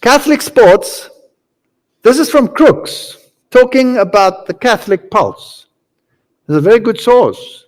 Catholic sports, this is from Crooks, talking about the Catholic pulse. It's a very good source.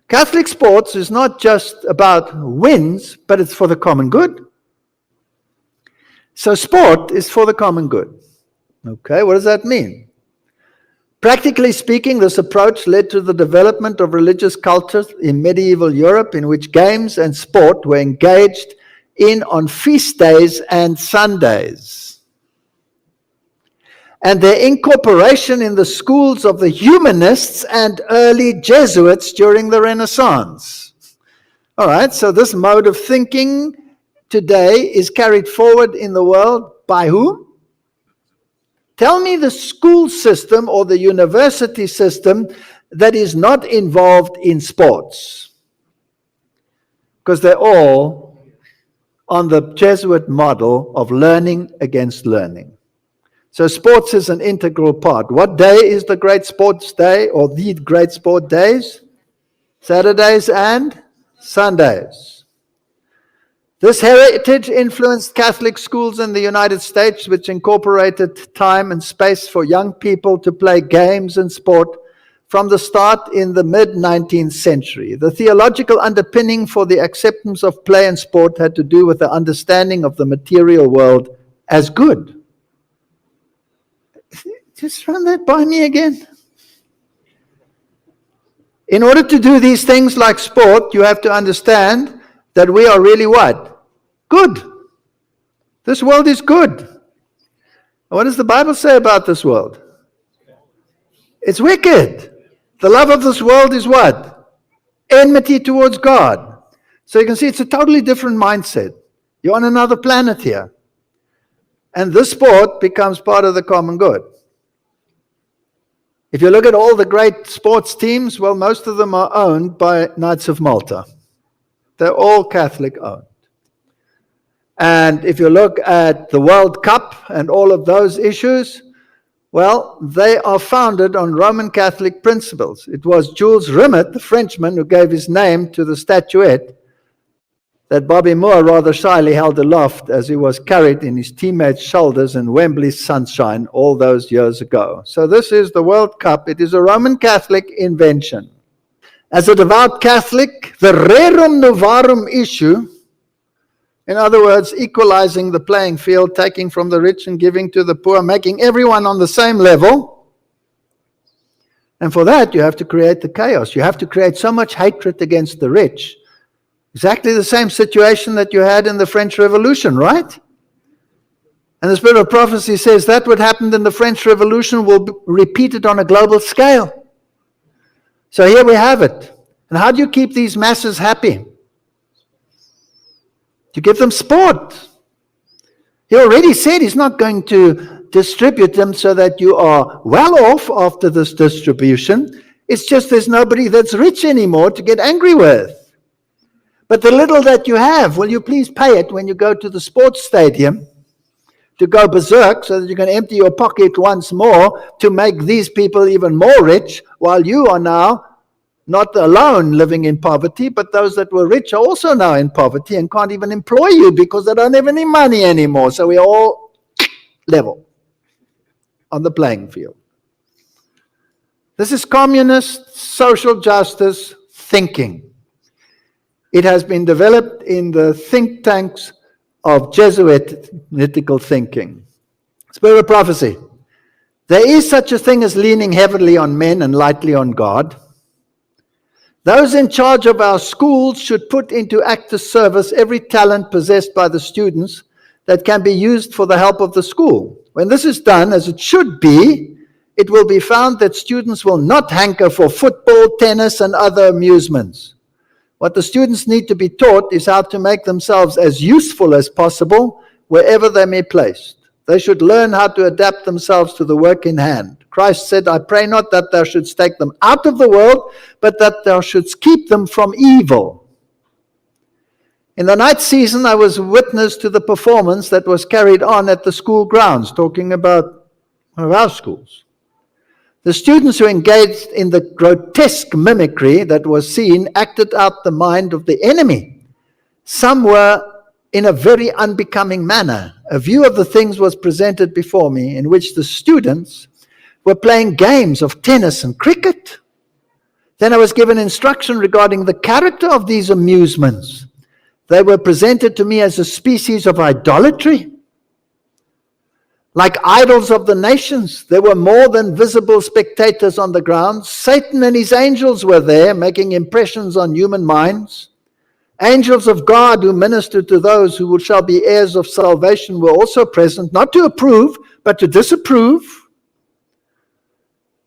Catholic sports is not just about wins, but it's for the common good. So sport is for the common good. Okay, what does that mean? Practically speaking, this approach led to the development of religious cultures in medieval Europe in which games and sport were engaged in on feast days and Sundays. And their incorporation in the schools of the humanists and early Jesuits during the Renaissance. All right, so this mode of thinking today is carried forward in the world by whom? Tell me the school system or the university system that is not involved in sports. Because they're all on the Jesuit model of learning against learning. So sports is an integral part. What day is the great sports day or the great sport days? Saturdays and Sundays. This heritage influenced Catholic schools in the United States, which incorporated time and space for young people to play games and sport from the start in the mid-19th century. The theological underpinning for the acceptance of play and sport had to do with the understanding of the material world as good. Just run that by me again. In order to do these things like sport, you have to understand that we are really what? Good. This world is good. What does the Bible say about this world? It's wicked. The love of this world is what? Enmity towards God. So you can see it's a totally different mindset. You're on another planet here. And this sport becomes part of the common good. If you look at all the great sports teams, well, most of them are owned by Knights of Malta. They're all Catholic owned. And if you look at the World Cup and all of those issues, well, they are founded on Roman Catholic principles. It was Jules Rimet, the Frenchman, who gave his name to the statuette that Bobby Moore rather shyly held aloft as he was carried in his teammates' shoulders in Wembley's sunshine all those years ago. So this is the World Cup. It is a Roman Catholic invention. As a devout Catholic, the rerum novarum issue, in other words, equalizing the playing field, taking from the rich and giving to the poor, making everyone on the same level. And for that, you have to create the chaos. You have to create so much hatred against the rich. Exactly the same situation that you had in the French Revolution, right? And the Spirit of Prophecy says that what happened in the French Revolution will be repeated on a global scale. So here we have it. And how do you keep these masses happy? You give them sport. He already said he's not going to distribute them so that you are well off after this distribution. It's just there's nobody that's rich anymore to get angry with. But the little that you have, will you please pay it when you go to the sports stadium to go berserk so that you can empty your pocket once more to make these people even more rich while you are now not alone living in poverty, but those that were rich are also now in poverty and can't even employ you because they don't have any money anymore. So we are all level on the playing field. This is communist social justice thinking. It has been developed in the think tanks of Jesuitical thinking. Spirit of prophecy. There is such a thing as leaning heavily on men and lightly on God. Those in charge of our schools should put into active service every talent possessed by the students that can be used for the help of the school. When this is done, as it should be, it will be found that students will not hanker for football, tennis, and other amusements. What the students need to be taught is how to make themselves as useful as possible wherever they may be placed. They should learn how to adapt themselves to the work in hand. Christ said, I pray not that thou shouldst take them out of the world, but that thou shouldst keep them from evil. In the night season, I was witness to the performance that was carried on at the school grounds, talking about one of our schools. The students who engaged in the grotesque mimicry that was seen acted out the mind of the enemy. Some were in a very unbecoming manner. A view of the things was presented before me in which the students were playing games of tennis and cricket. Then I was given instruction regarding the character of these amusements. They were presented to me as a species of idolatry. Like idols of the nations, there were more than visible spectators on the ground. Satan and his angels were there, making impressions on human minds. Angels of God who ministered to those who shall be heirs of salvation were also present, not to approve, but to disapprove.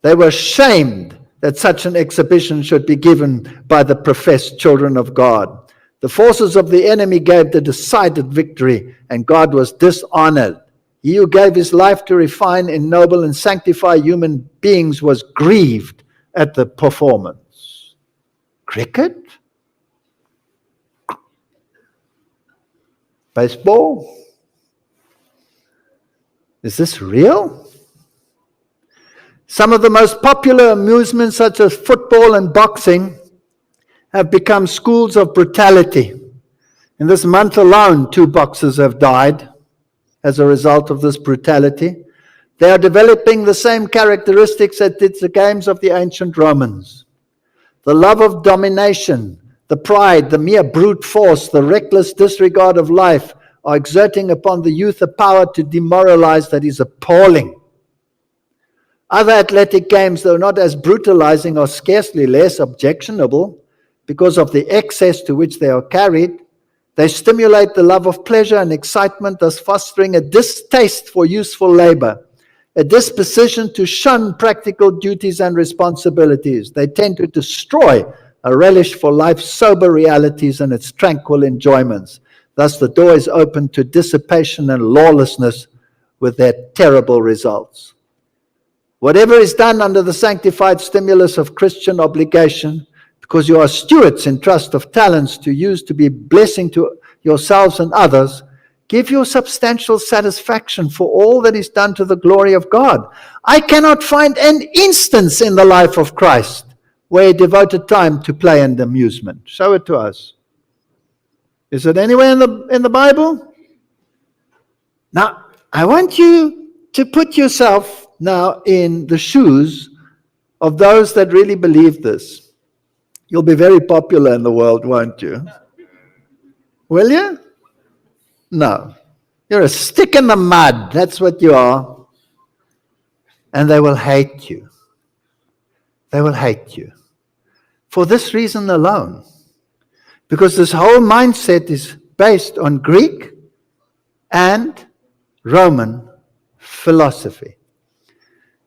They were shamed that such an exhibition should be given by the professed children of God. The forces of the enemy gave the decided victory, and God was dishonored. He who gave his life to refine, ennoble, and sanctify human beings was grieved at the performance. Cricket? Baseball? Is this real? Some of the most popular amusements, such as football and boxing, have become schools of brutality. In this month alone, 2 boxers have died as a result of this brutality. They are developing the same characteristics that did the games of the ancient Romans. The love of domination, the pride, the mere brute force, the reckless disregard of life are exerting upon the youth a power to demoralize that is appalling. Other athletic games, though not as brutalizing, are scarcely less objectionable because of the excess to which they are carried. They stimulate the love of pleasure and excitement, thus fostering a distaste for useful labor, a disposition to shun practical duties and responsibilities. They tend to destroy a relish for life's sober realities and its tranquil enjoyments. Thus the door is open to dissipation and lawlessness with their terrible results. Whatever is done under the sanctified stimulus of Christian obligation, because you are stewards in trust of talents to use to be a blessing to yourselves and others, give your substantial satisfaction for all that is done to the glory of God. I cannot find an instance in the life of Christ where he devoted time to play and amusement. Show it to us. Is it anywhere in the Bible? Now, I want you to put yourself now in the shoes of those that really believe this. You'll be very popular in the world, won't you? Will you? No. You're a stick in the mud. That's what you are. And they will hate you. They will hate you. For this reason alone. Because this whole mindset is based on Greek and Roman philosophy.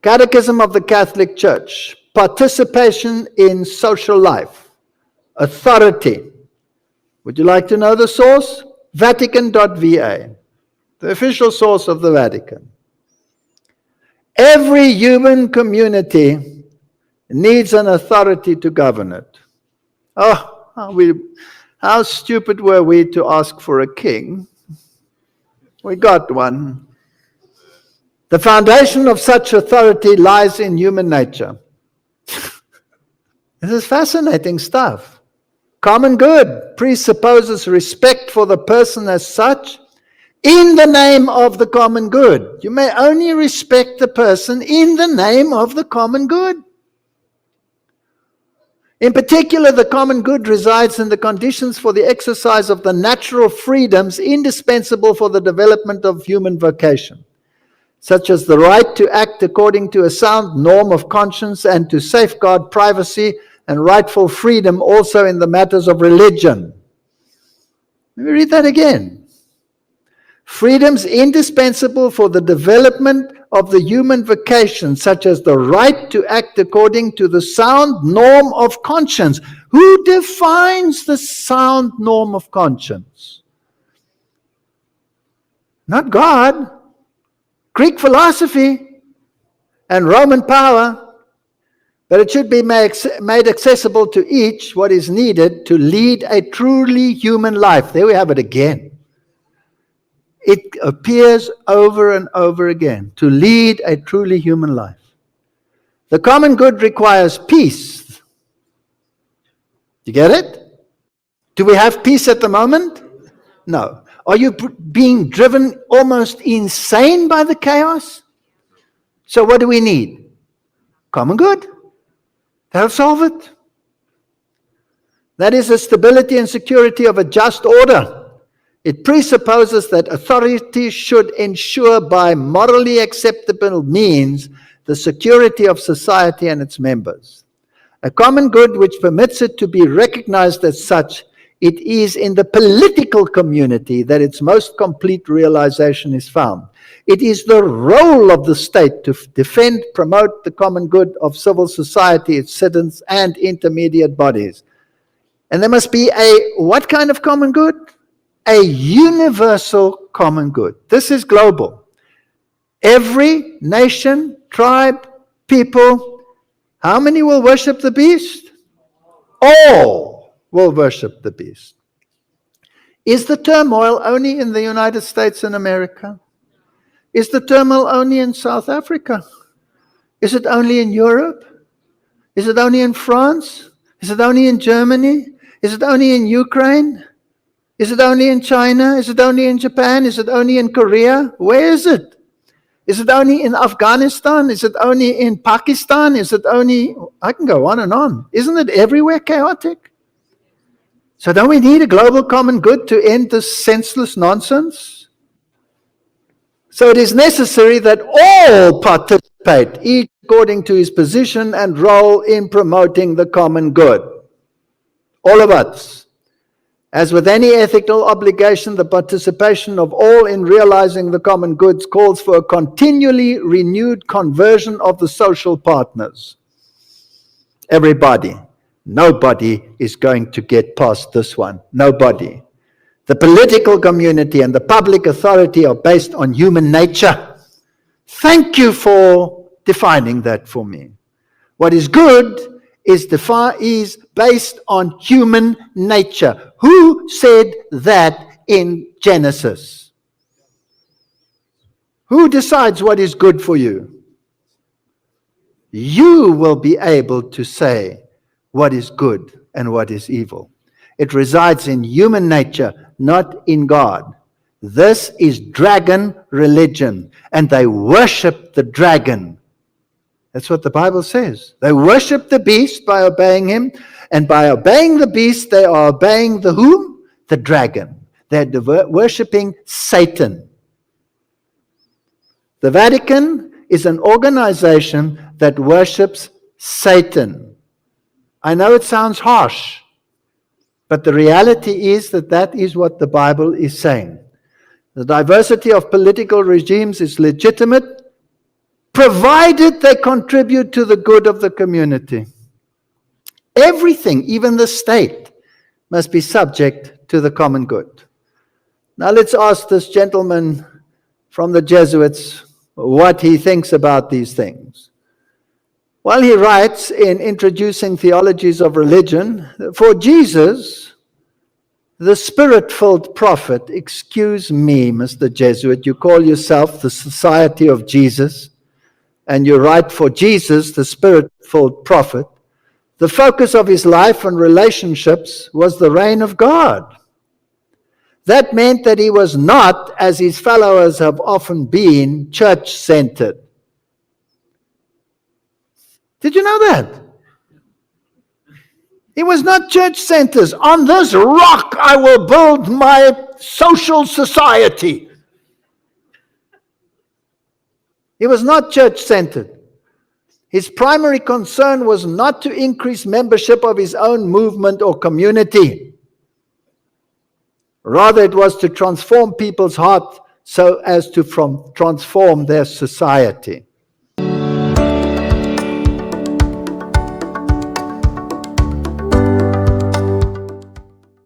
Catechism of the Catholic Church. Participation in social life. Authority. Would you like to know the source? Vatican.va, the official source of the Vatican. Every human community needs an authority to govern it. Oh, how stupid were we to ask for a king? We got one. The foundation of such authority lies in human nature. This is fascinating stuff. Common good presupposes respect for the person as such in the name of the common good. You may only respect the person in the name of the common good. In particular, the common good resides in the conditions for the exercise of the natural freedoms indispensable for the development of human vocation, such as the right to act according to a sound norm of conscience and to safeguard privacy and rightful freedom also in the matters of religion. Let me read that again. Freedoms indispensable for the development of the human vocation, such as the right to act according to the sound norm of conscience. Who defines the sound norm of conscience? Not God. Greek philosophy and Roman power. But it should be made accessible to each what is needed to lead a truly human life. There we have it again. It appears over and over again. To lead a truly human life. The common good requires peace. You get it? Do we have peace at the moment? No. Are you being driven almost insane by the chaos? So what do we need? Common good. That'll solve it. That is the stability and security of a just order. It presupposes that authority should ensure by morally acceptable means the security of society and its members. A common good which permits it to be recognized as such, it is in the political community that its most complete realization is found. It is the role of the state to defend, promote the common good of civil society, its citizens, and intermediate bodies. And there must be what kind of common good? A universal common good. This is global. Every nation, tribe, people, how many will worship the beast? All will worship the beast. Is the turmoil only in the United States and America? Is the turmoil only in South Africa? Is it only in Europe? Is it only in France? Is it only in Germany? Is it only in Ukraine? Is it only in China? Is it only in Japan? Is it only in Korea? Where is it? Is it only in Afghanistan? Is it only in Pakistan? Is it only... I can go on and on. Isn't it everywhere chaotic? So don't we need a global common good to end this senseless nonsense? So it is necessary that all participate, each according to his position and role in promoting the common good. All of us. As with any ethical obligation, the participation of all in realizing the common goods calls for a continually renewed conversion of the social partners. Everybody. Nobody is going to get past this one. Nobody. The political community and the public authority are based on human nature. Thank you for defining that for me. What is good is based on human nature. Who said that in Genesis? Who decides what is good for you? You will be able to say what is good and what is evil. It resides in human nature, not in God. This is dragon religion, and they worship the dragon. That's what the Bible says. They worship the beast by obeying him, and by obeying the beast, they are obeying the whom? The dragon. They're worshiping Satan. The Vatican is an organization that worships Satan. I know it sounds harsh, but the reality is that that is what the Bible is saying. The diversity of political regimes is legitimate, provided they contribute to the good of the community. Everything, even the state, must be subject to the common good. Now let's ask this gentleman from the Jesuits what he thinks about these things. Well, he writes in Introducing Theologies of Religion, for Jesus, the Spirit-filled prophet, excuse me, Mr. Jesuit, you call yourself the Society of Jesus, and you write for Jesus, the Spirit-filled prophet, the focus of his life and relationships was the reign of God. That meant that he was not, as his followers have often been, church-centered. Did you know that? He was not church-centered. On this rock I will build my social society. He was not church-centered. His primary concern was not to increase membership of his own movement or community. Rather, it was to transform people's heart so as to transform their society.